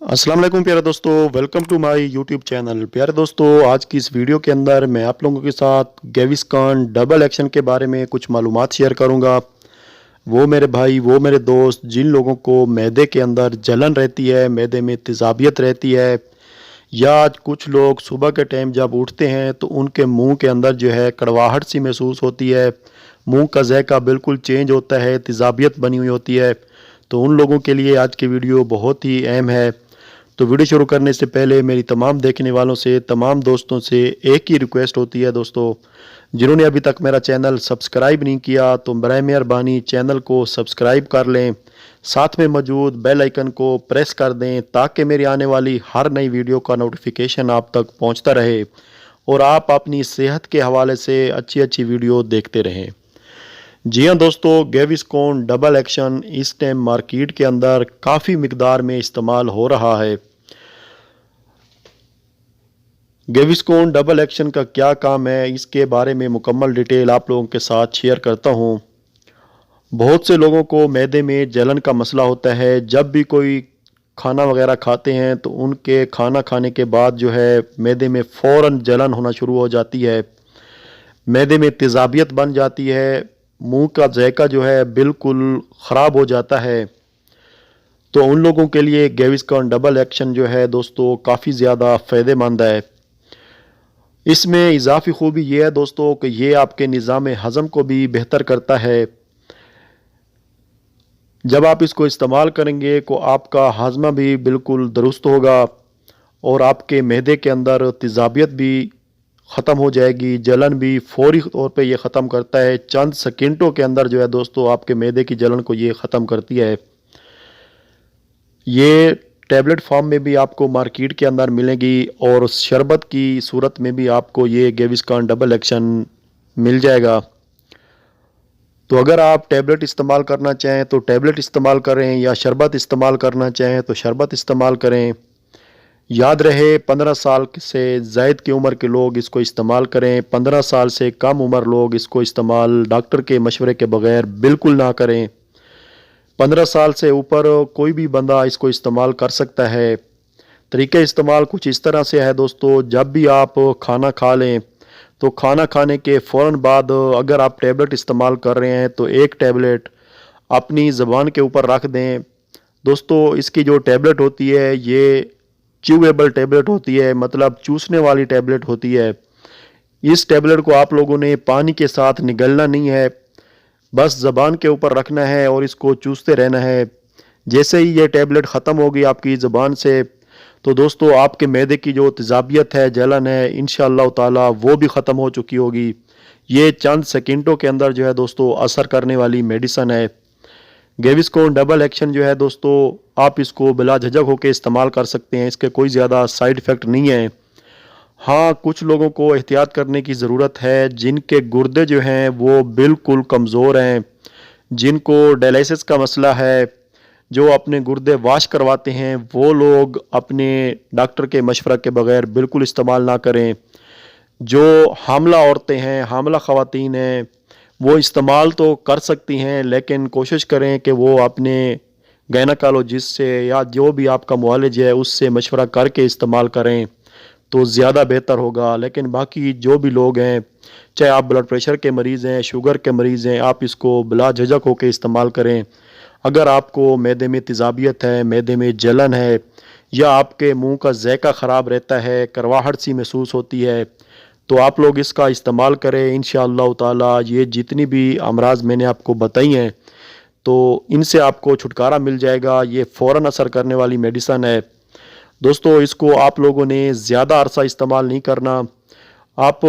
अस्सलाम वालेकुम प्यारे दोस्तों, welcome to my YouTube channel. प्यारे दोस्तों, आज की इस वीडियो के अंदर मैं आप लोगों के साथ गेविस्कॉन डबल एक्शन के बारे में कुछ मालूमात शेयर करूंगा। वो मेरे भाई, वो मेरे दोस्त, जिन लोगों को मैदे के अंदर जलन रहती है, मैदे में तेज़ाबियत रहती है, या कुछ लोग सुबह के टाइम जब उठते हैं तो उनके मुंह के अंदर जो है कड़वाहट सी महसूस होती है, मुंह का ज़ायका बिल्कुल चेंज होता है, तेज़ाबियत बनी हुई होती है, तो उन लोगों के लिए आज की वीडियो बहुत ही अहम है। तो वीडियो शुरू करने से पहले मेरी तमाम देखने वालों से, तमाम दोस्तों से एक ही रिक्वेस्ट होती है दोस्तों, जिन्होंने अभी तक मेरा चैनल सब्सक्राइब नहीं किया तो बराए मेहरबानी चैनल को सब्सक्राइब कर लें, साथ में मौजूद बेल आइकन को प्रेस कर दें ताकि मेरी आने वाली हर नई वीडियो का नोटिफिकेशन आप तक पहुंचता रहे और आप अपनी सेहत के हवाले से अच्छी अच्छी वीडियो देखते रहें। जी हाँ दोस्तों, गेविस्कॉन डबल एक्शन इस टाइम मार्केट के अंदर काफ़ी मिकदार में इस्तेमाल हो रहा है। गेविस्कॉन डबल एक्शन का क्या काम है, इसके बारे में मुकम्मल डिटेल आप लोगों के साथ शेयर करता हूँ। बहुत से लोगों को मैदे में जलन का मसला होता है। जब भी कोई खाना वगैरह खाते हैं तो उनके खाना खाने के बाद जो है मैदे में फ़ौरन जलन होना शुरू हो जाती है, मैदे में तेज़ाबियत बन जाती है, मुंह का जायका जो है बिल्कुल ख़राब हो जाता है। तो उन लोगों के लिए गेविस्कॉन डबल एक्शन जो है दोस्तों काफ़ी ज़्यादा फ़ायदेमंद है। इसमें इजाफी खूबी ये है दोस्तों कि ये आपके निज़ाम हज़म को भी बेहतर करता है। जब आप इसको इस्तेमाल करेंगे तो आपका हाजमा भी बिल्कुल दुरुस्त होगा और आपके मैदे के अंदर तेज़ाबियत भी ख़त्म हो जाएगी, जलन भी फौरी तौर पे ये ख़त्म करता है। चंद सेकंडों के अंदर जो है दोस्तों आपके मैदे की जलन को ये ख़त्म करती है। ये टैबलेट फॉर्म में भी आपको मार्केट के अंदर मिलेगी और शरबत की सूरत में भी आपको ये गेविस्कॉन डबल एक्शन मिल जाएगा। तो अगर आप टैबलेट इस्तेमाल करना चाहें तो टैबलेट इस्तेमाल करें, या शरबत इस्तेमाल करना चाहें तो शरबत इस्तेमाल करें। याद रहे 15 साल से ज़ायद की उम्र के लोग इसको इस्तेमाल करें, 15 साल से कम उम्र लोग इसको इस्तेमाल डॉक्टर के मशवरे के बगैर बिल्कुल ना करें। 15 साल से ऊपर कोई भी बंदा इसको इस्तेमाल कर सकता है। तरीके इस्तेमाल कुछ इस तरह से है दोस्तों, जब भी आप खाना खा लें तो खाना खाने के फ़ौरन बाद अगर आप टैबलेट इस्तेमाल कर रहे हैं तो एक टैबलेट अपनी ज़बान के ऊपर रख दें। दोस्तों, इसकी जो टैबलेट होती है ये च्यूएबल टैबलेट होती है, मतलब चूसने वाली टैबलेट होती है। इस टैबलेट को आप लोगों ने पानी के साथ निगलना नहीं है, बस ज़बान के ऊपर रखना है और इसको चूसते रहना है। जैसे ही ये टैबलेट ख़त्म होगी आपकी ज़बान से तो दोस्तों आपके मैदे की जो तेज़ाबियत है, जलन है, इंशाअल्लाह ताला वो भी ख़त्म हो चुकी होगी। ये चंद सेकंडों के अंदर जो है दोस्तों असर करने वाली मेडिसन है। गेविस्कॉन डबल एक्शन जो है दोस्तों, आप इसको बिला झिझक होकर इस्तेमाल कर सकते हैं, इसके कोई ज़्यादा साइड इफ़ेक्ट नहीं है। हाँ, कुछ लोगों को एहतियात करने की ज़रूरत है, जिनके गुर्दे जो हैं वो बिल्कुल कमज़ोर हैं, जिनको डायलिसिस का मसला है, जो अपने गुर्दे वाश करवाते हैं, वो लोग अपने डॉक्टर के मशवरा के बगैर बिल्कुल इस्तेमाल ना करें। जो हामला औरतें हैं, हामला ख़वातीन हैं, वो इस्तेमाल तो कर सकती हैं, लेकिन कोशिश करें कि वो अपने गायनेकोलॉजिस्ट से या जो भी आपका मुआलिज है उससे मशवरा करके इस्तेमाल करें तो ज़्यादा बेहतर होगा। लेकिन बाकी जो भी लोग हैं, चाहे आप ब्लड प्रेशर के मरीज़ हैं, शुगर के मरीज़ हैं, आप इसको बिला झिझक होकर इस्तेमाल करें। अगर आपको मैदे में तेज़ाबियत है, मैदे में जलन है, या आपके मुंह का जायका ख़राब रहता है, करवाहट सी महसूस होती है, तो आप लोग इसका इस्तेमाल करें। इंशाअल्लाह ताला ये जितनी भी अमराज मैंने आपको बताई हैं तो इनसे आपको छुटकारा मिल जाएगा। ये फ़ौरन असर करने वाली मेडिसन है दोस्तों। इसको आप लोगों ने ज़्यादा अरसा इस्तेमाल नहीं करना, आप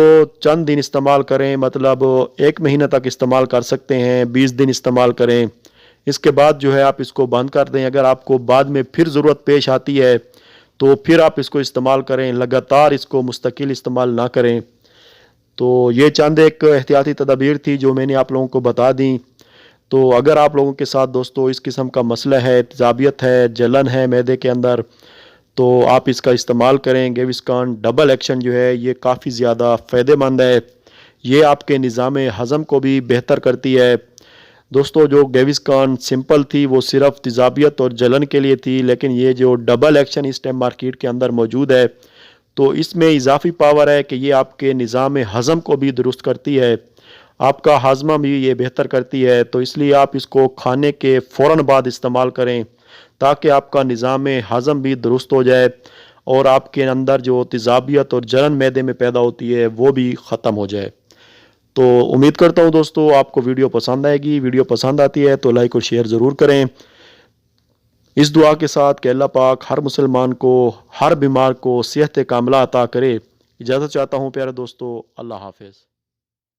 चंद दिन इस्तेमाल करें, मतलब 1 महीने तक इस्तेमाल कर सकते हैं, 20 दिन इस्तेमाल करें। इसके बाद जो है आप इसको बंद कर दें। अगर आपको बाद में फिर ज़रूरत पेश आती है तो फिर आप इसको इस्तेमाल करें, लगातार इसको मुस्तकिल इस्तेमाल ना करें। तो ये चंद एक एहतियाती तदाबीर थी जो मैंने आप लोगों को बता दी। तो अगर आप लोगों के साथ दोस्तों इस किस्म का मसला है, तेज़ाबियत है, जलन है मैदे के अंदर, तो आप इसका इस्तेमाल करें। गेविस्कॉन डबल एक्शन जो है ये काफ़ी ज़्यादा फ़ायदेमंद है। ये आपके निज़ाम हज़म को भी बेहतर करती है। دوستو جو گیوسکان سمپل تھی وہ صرف تیزابیت اور جلن کے لیے تھی، لیکن یہ جو ڈبل ایکشن اس ٹائم مارکیٹ کے اندر موجود ہے تو اس میں اضافی پاور ہے کہ یہ آپ کے نظام ہضم کو بھی درست کرتی ہے، آپ کا ہاضمہ بھی یہ بہتر کرتی ہے، تو اس لیے آپ اس کو کھانے کے فوراً بعد استعمال کریں تاکہ آپ کا نظام ہضم بھی درست ہو جائے اور آپ کے اندر جو تیزابیت اور جلن معدے میں پیدا ہوتی ہے وہ بھی ختم ہو جائے۔ تو امید کرتا ہوں دوستو آپ کو ویڈیو پسند آئے گی، ویڈیو پسند آتی ہے تو لائک اور شیئر ضرور کریں، اس دعا کے ساتھ کہ اللہ پاک ہر مسلمان کو، ہر بیمار کو صحت کاملہ عطا کرے۔ اجازت چاہتا ہوں پیارے دوستو، اللہ حافظ۔